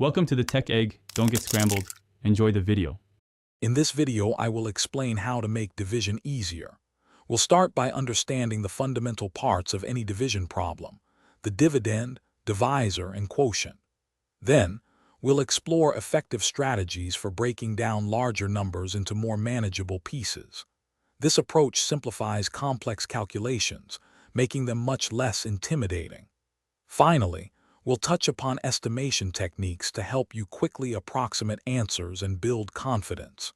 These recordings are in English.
Welcome to the Tech Egg. Don't get scrambled. Enjoy the video. In this video, I will explain how to make division easier. We'll start by understanding the fundamental parts of any division problem: the dividend, divisor, and quotient. Then, we'll explore effective strategies for breaking down larger numbers into more manageable pieces. This approach simplifies complex calculations, making them much less intimidating. Finally, we'll touch upon estimation techniques to help you quickly approximate answers and build confidence.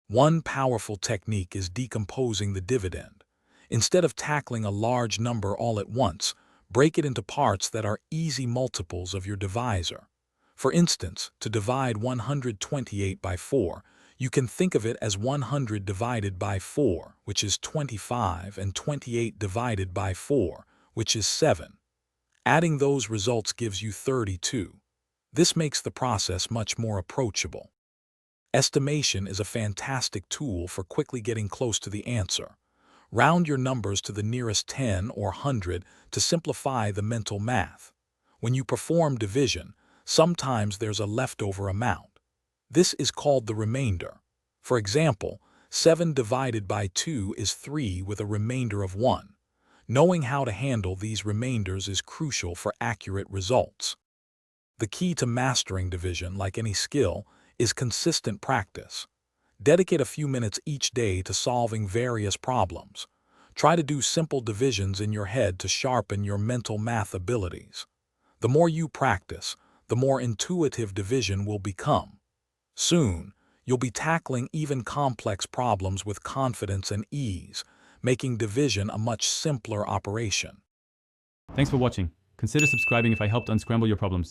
One powerful technique is decomposing the dividend. Instead of tackling a large number all at once, break it into parts that are easy multiples of your divisor. For instance, to divide 128 by 4, you can think of it as 100 divided by 4, which is 25, and 28 divided by 4, which is 7. Adding those results gives you 32. This makes the process much more approachable. Estimation is a fantastic tool for quickly getting close to the answer. Round your numbers to the nearest 10 or 100 to simplify the mental math. When you perform division, sometimes there's a leftover amount. This is called the remainder. For example, 7 divided by 2 is 3 with a remainder of 1. Knowing how to handle these remainders is crucial for accurate results. The key to mastering division, like any skill, is consistent practice. Dedicate a few minutes each day to solving various problems. Try to do simple divisions in your head to sharpen your mental math abilities. The more you practice, the more intuitive division will become. Soon, you'll be tackling even complex problems with confidence and ease, making division a much simpler operation. Thanks for watching. Consider subscribing if I helped unscramble your problems.